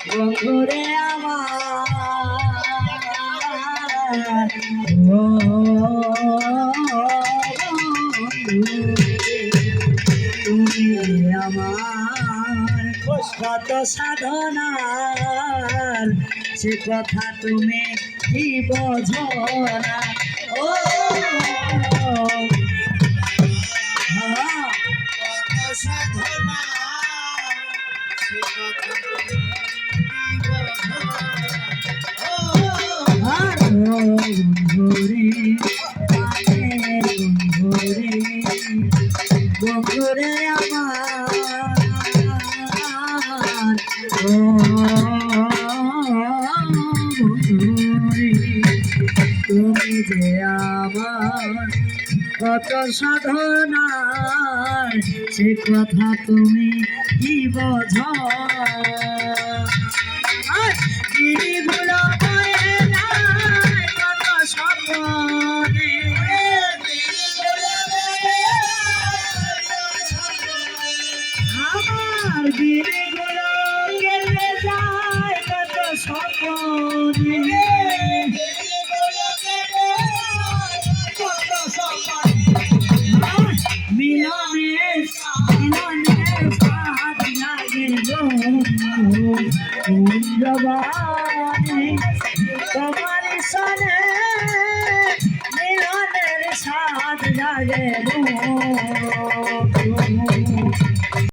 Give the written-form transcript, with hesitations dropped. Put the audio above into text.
বন্ধুরে আমার ও তুমি আমার কত সাধনার সে কথা তুমি কি বোঝো না ও সাধনা সে কথা বন্ধুরে আমার তুমি যে আমার কত সাধনার সে কথা তুমি কি বোঝো গিরিগুলো বয়ে যায় কত স্বপ্নে আমার গিরিগুলো গেলে যায় কত স্বপ্নে মিলনের সাথ লাগে তোমার সনে মিলনের সাথ লাগে